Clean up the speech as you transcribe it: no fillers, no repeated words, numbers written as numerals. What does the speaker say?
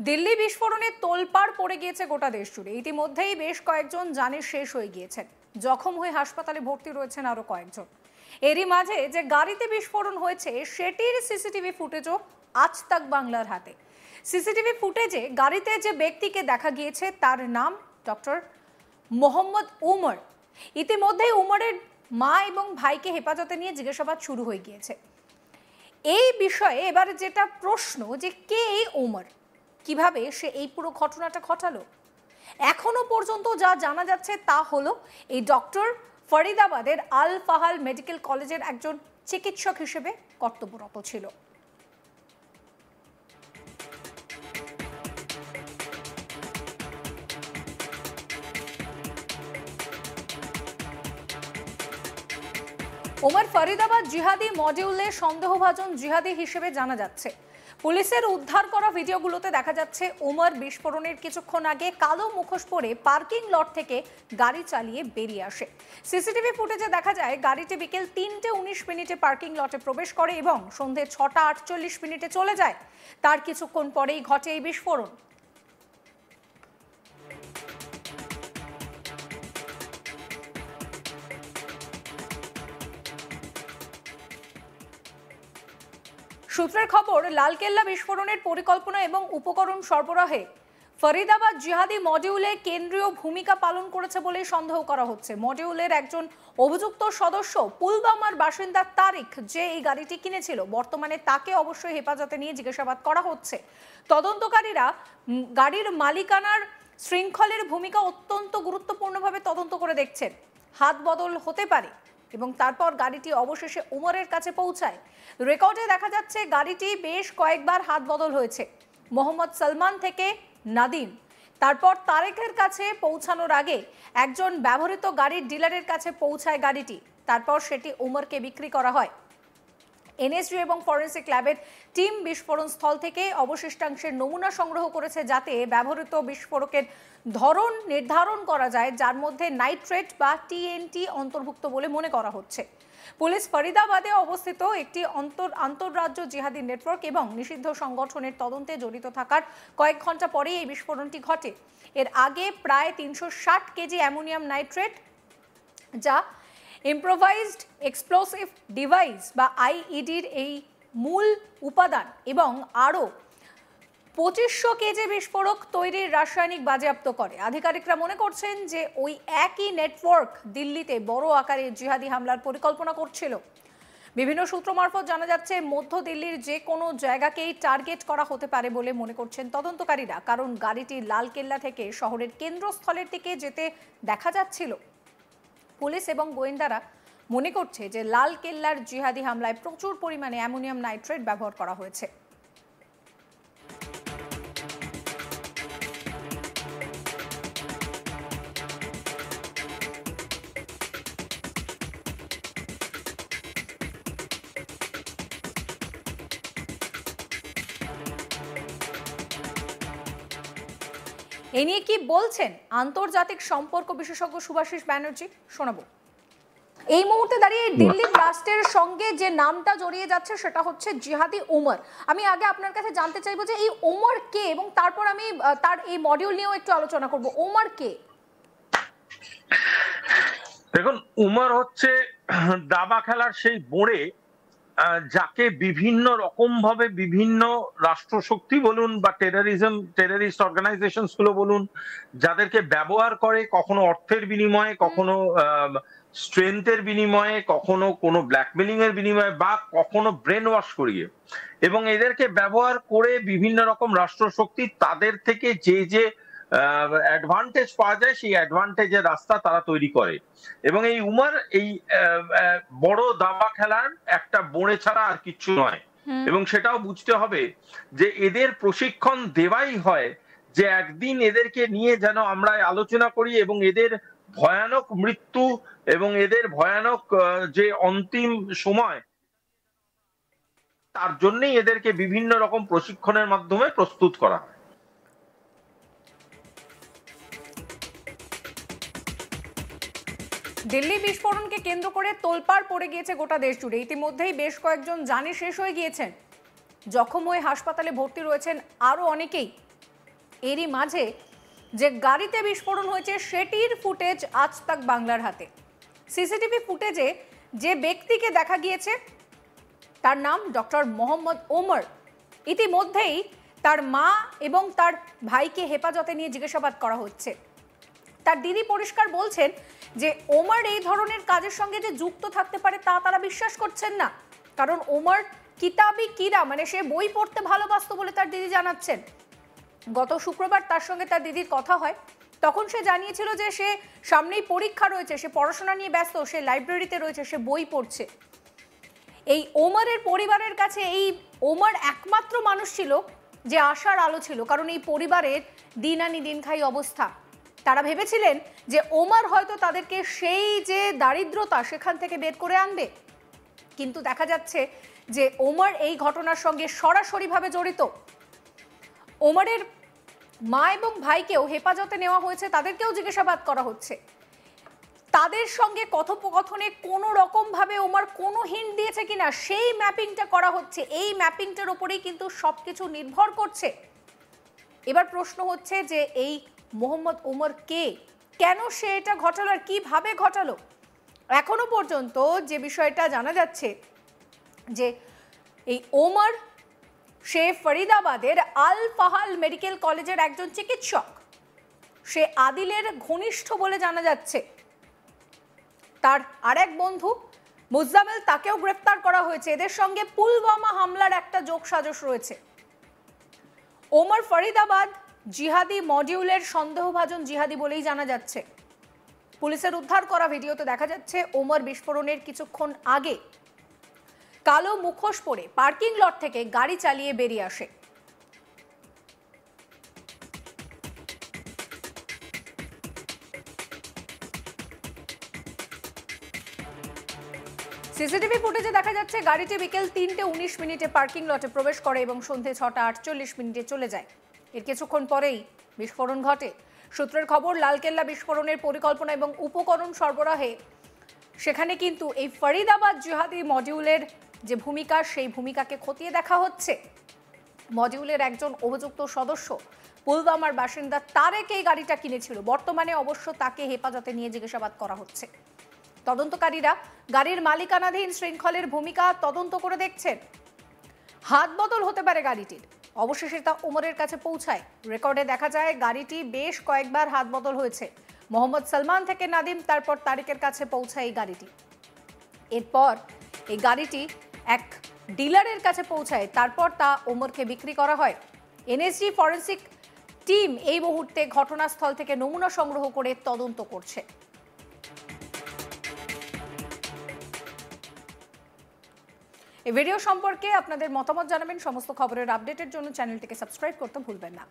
দিল্লি বিস্ফোরণে তোলপাড় পড়ে গিয়েছে গোটা দেশ জুড়ে। ইতিমধ্যেই বেশ কয়েকজন জানে শেষ হয়ে গিয়েছেন, জখম হয়ে হাসপাতালে ভর্তি রয়েছেন আরো কয়েকজন। এরই মাঝে যে গাড়িতে বিস্ফোরণ হয়েছে সেটির সিসিটিভি ফুটেজও আজ তাক বাংলার হাতে। সিসিটিভি ফুটেজে গাড়িতে যে ব্যক্তিকে দেখা গিয়েছে তার নাম ডক্টর মোহাম্মদ উমর। ইতিমধ্যেই উমরের মা এবং ভাইকে হেফাজতে নিয়ে জিজ্ঞাসাবাদ শুরু হয়ে গিয়েছে। এই বিষয়ে এবার যেটা প্রশ্ন, যে কে এই উমর, কিভাবে সে এই পুরো ঘটনাটা ঘটালো। এখনো পর্যন্ত যা জানা যাচ্ছে তা হলো এই ডক্টর ফরিদাবাদের আল ফাহাল মেডিকেল কলেজের একজন চিকিৎসক হিসেবে কর্তব্যরত ছিল। ওমর ফরিদাবাদ জিহাদি মডিউলে সন্দেহভাজন জিহাদি হিসেবে জানা যাচ্ছে। পুলিশের উদ্ধার করা ভিডিওগুলোতে দেখা যাচ্ছে ওমর বিস্ফোরণের কিছুক্ষণ আগে কালো মুখোশ পরে পার্কিং লট থেকে গাড়ি চালিয়ে বেরিয়ে আসে। সিসিটিভি ফুটেজে দেখা যায় গাড়িটি বিকেল 3:19 পার্কিং লটে প্রবেশ করে এবং সন্ধ্যে 6:48 চলে যায়। তার কিছুক্ষণ পরেই ঘটে এই বিস্ফোরণ। সূত্রের খবর, লালকেল্লা বিস্ফোরণের পরিকল্পনা এবং উপকরণ সরবরাহে ফরিদাবাদ জিহাদি মডিউলে কেন্দ্রীয় ভূমিকা পালন করেছে বলে সন্দেহ করা হচ্ছে। মডিউলের একজন অভিযুক্ত সদস্য পুলওয়ামার বাসিন্দা তারিক, যে এই গাড়িটি কিনেছিল, বর্তমানে তাকে অবশ্যই হেফাজতে নিয়ে জিজ্ঞাসাবাদ করা হচ্ছে। তদন্তকারীরা গাড়ির মালিকানার শৃঙ্খলের ভূমিকা অত্যন্ত গুরুত্বপূর্ণভাবে তদন্ত করে দেখছেন। হাত বদল হতে পারে এবং তারপর গাড়িটি অবশেষে উমরের কাছে পৌঁছায়। রেকর্ডে দেখা যাচ্ছে গাড়িটি বেশ কয়েকবার হাত বদল হয়েছে। মোহাম্মদ সালমান থেকে নাদিম, তারপর তারেকের কাছে পৌঁছানোর আগে একজন ব্যবহৃত গাড়ির ডিলারের কাছে পৌঁছায় গাড়িটি, তারপর সেটি উমরকে বিক্রি করা হয়। এনএসজি এবং ফরেন্সিক ল্যাবের টিম বিস্ফোরণ স্থল থেকে অবশিষ্টাংশের নমুনা সংগ্রহ করেছে, যাতে ব্যবহৃত বিস্ফোরকের ধরন নির্ধারণ করা যায়, যার মধ্যে নাইট্রেট বা টিএনটি অন্তর্ভুক্ত বলে মনে করা হচ্ছে। পুলিশ ফরিদাবাদে অবস্থিত একটি আন্তঃরাজ্য জিহাদি নেটওয়ার্ক এবং নিষিদ্ধ সংগঠনের তদন্তে জড়িত থাকার কয়েক ঘন্টা পরেই এই বিস্ফোরণটি ঘটে। এর আগে প্রায় 360 কেজি অ্যামোনিয়াম নাইট্রেট, যা ইম্প্রোভাইজড এক্সপ্লোসিভ ডিভাইস বা আইইডির এই মূল উপাদান, এবং আরও 2500 কেজি বিস্ফোরক তৈরির রাসায়নিক বাজেয়াপ্ত করে। আধিকারিকরা মনে করছেন যে ওই একই নেটওয়ার্ক দিল্লিতে বড় আকারে জিহাদি হামলার পরিকল্পনা করছিল। বিভিন্ন সূত্র মারফত জানা যাচ্ছে মধ্য দিল্লির যে কোনো জায়গাকেই টার্গেট করা হতে পারে বলে মনে করছেন তদন্তকারীরা, কারণ গাড়িটি লালকেল্লা থেকে শহরের কেন্দ্রস্থলের দিকে যেতে দেখা যাচ্ছিল। পুলিশ এবং গোয়েন্দারা মনে করছে যে লালকেল্লার জিহাদি হামলায় প্রচুর পরিমাণে অ্যামোনিয়াম নাইট্রেট ব্যবহার করা হয়েছে। এ নিয়ে কি বলছেন আন্তর্জাতিক সম্পর্ক বিশেষজ্ঞ শুভাশিস ব্যানার্জি, শোনাবো। এই মুহূর্তে দাঁড়িয়ে দিল্লি ব্লাস্টের সঙ্গে যে নামটা জড়িয়ে যাচ্ছে সেটা হচ্ছে জিহাদি উমর। আমি আগে আপনার কাছে জানতে চাইবো যে এই উমর কে, এবং তারপর আমি তার এই মডিউল নিয়েও একটু আলোচনা করব। উমর কে? দেখুন, উমর হচ্ছে দাবা খেলার সেই বোড়ে, যাকে বিভিন্ন রকম ভাবে বিভিন্ন রাষ্ট্রশক্তি বলুন বা টেররিস্ট অর্গানাইজেশন গুলো বলুন, যাদেরকে ব্যবহার করে, কখনো অর্থের বিনিময়ে, কখনো স্ট্রেংথের বিনিময়ে, কখনো কোনো ব্ল্যাকমেলিং এর বিনিময়ে, বা কখনো ব্রেন ওয়াশ করিয়ে, এবং এদেরকে ব্যবহার করে বিভিন্ন রকম রাষ্ট্রশক্তি তাদের থেকে যে যে অ্যাডভান্টেজ পাওয়া যায় সেই অ্যাডভান্টেজের রাস্তা তারা তৈরি করে। এবং এই উমর এই বড় দাবা খেলার একটা বোড়ে ছাড়া আর কিচ্ছু নয়। এবং সেটাও বুঝতে হবে যে এদের প্রশিক্ষণ দেওয়াই হয় যে একদিন এদেরকে নিয়ে যেন আমরা আলোচনা করি, এবং এদের ভয়ানক মৃত্যু এবং এদের ভয়ানক যে অন্তিম সময়, তার জন্যই এদেরকে বিভিন্ন রকম প্রশিক্ষণের মাধ্যমে প্রস্তুত করা। দিল্লি বিস্ফোরণকে কেন্দ্র করে তোলপাড় পড়ে গিয়েছে গোটা দেশ জুড়ে। ইতিমধ্যেই বেশ কয়েকজন জানে শেষ হয়ে গিয়েছেন, জখম হয়ে হাসপাতালে ভর্তি রয়েছেন আরো অনেকেই। এরই মাঝে যে গাড়িতে বিস্ফোরণ হয়েছে সেটির ফুটেজ আজ তাক বাংলার হাতে। সিসিটিভি ফুটেজে যে ব্যক্তিকে দেখা গিয়েছে তার নাম ডক্টর মোহাম্মদ ওমর। ইতিমধ্যেই তার মা এবং তার ভাইকে হেফাজতে নিয়ে জিজ্ঞাসাবাদ করা হচ্ছে। তার দিদি পরিষ্কার বলছেন যে ওমর এই ধরনের কাজের সঙ্গে যে যুক্ত থাকতে পারে তা তারা বিশ্বাস করছেন না, কারণ ওমর কিতাবি কিরা, মানে সে বই পড়তে ভালোবাসতো বলে তার দিদি জানাচ্ছেন। গত শুক্রবার তার সঙ্গে তার দিদির কথা হয়, তখন সে জানিয়েছিল যে সে সামনেই পরীক্ষা রয়েছে, সে পড়াশোনা নিয়ে ব্যস্ত, সে লাইব্রেরিতে রয়েছে, সে বই পড়ছে। এই ওমরের পরিবারের কাছে এই ওমর একমাত্র মানুষ ছিল যে আশার আলো ছিল, কারণ এই পরিবারের দিন আনি দিন খাই অবস্থা। তারা ভেবেছিলেন যে ওমর হয়তো তাদেরকে সেই যে দারিদ্রতা সেখান থেকে বের করে আনবে, কিন্তু দেখা যাচ্ছে যে ওমর এই ঘটনার সঙ্গে সরাসরিভাবে জড়িত। ওমরের মা এবং ভাইকেও হেফাজতে নেওয়া হয়েছে, তাদেরকেও জিজ্ঞাসাবাদ করা হচ্ছে। তাদের সঙ্গে কথোপকথনে কোনো রকম ভাবে ওমর কোনো হিন্ট দিয়েছে কিনা সেই ম্যাপিংটা করা হচ্ছে। এই ম্যাপিংটার উপরেই কিন্তু সবকিছু নির্ভর করছে। এবার প্রশ্ন হচ্ছে যে এই মোহাম্মদ ওমর কে, কেন সে এটা ঘটালো আর কিভাবে ঘটালো? এখনো পর্যন্ত যে বিষয়টা জানা যাচ্ছে যে এই ওমর সে ফরিদাবাদের আল ফাহাল মেডিকেল কলেজের একজন চিকিৎসক, সে আদিলের ঘনিষ্ঠ বলে জানা যাচ্ছে। তার আরেক বন্ধু মুজাম্মেল, তাকেও গ্রেফতার করা হয়েছে। এদের সঙ্গে পুলওয়ামা হামলার একটা যোগসাজশ রয়েছে। ওমর ফরিদাবাদ জিহাদি মডিউলের সন্দেহভাজন জিহাদি বলেই জানা যাচ্ছে। পুলিশের উদ্ধার করা ভিডিওতে দেখা যাচ্ছে ওমর বিস্ফোরণের কিছুক্ষণ আগে কালো মুখোশ পরে পার্কিং লট থেকে গাড়ি চালিয়ে বেরিয়ে আসে। সিসিটিভি ফুটেজে দেখা যাচ্ছে গাড়িটি বিকেল 3:19 পার্কিং লটে প্রবেশ করে এবং সন্ধে 6:48 চলে যায়। এর কিছুক্ষণ পরেই বিস্ফোরণ ঘটে। সূত্রের খবর, লালকেল্লা বিস্ফোরণের পরিকল্পনা এবং উপকরণ সরবরাহে সেখানে কিন্তু এই ফরিদাবাদ জিহাদি মডিউলের যে ভূমিকা, সেই ভূমিকাকে খতিয়ে দেখা হচ্ছে। মডিউলের একজন অভিযুক্ত সদস্য পুলওয়ামার বাসিন্দা তারেক এই গাড়িটা কিনেছিল। বর্তমানে অবশ্য তাকে হেফাজতে নিয়ে জিজ্ঞাসাবাদ করা হচ্ছে। তদন্তকারীরা গাড়ির মালিকানাধীন শৃঙ্খলের ভূমিকা তদন্ত করে দেখছেন। হাত বদল হতে পারে গাড়িটির। অবশেষে তা ওমরের কাছে পৌঁছায়। রেকর্ডে দেখা যায় গাড়িটি বেশ কয়েকবার হাত বদল হয়েছে। মোহাম্মদ সালমান থেকে নাদিম, তারপর তারিকের কাছে পৌঁছায় এই গাড়িটি। এরপর এই গাড়িটি এক ডিলারের কাছে পৌঁছায়, তারপর তা ওমরকে বিক্রি করা হয়। এনএসজি ফরেন্সিক টিম এই মুহূর্তে ঘটনাস্থল থেকে নমুনা সংগ্রহ করে তদন্ত করছে। এই ভিডিও সম্পর্কে আপনাদের মতামত জানাবেন। সমস্ত খবরের আপডেটের জন্য চ্যানেলটিকে সাবস্ক্রাইব করতে ভুলবেন না।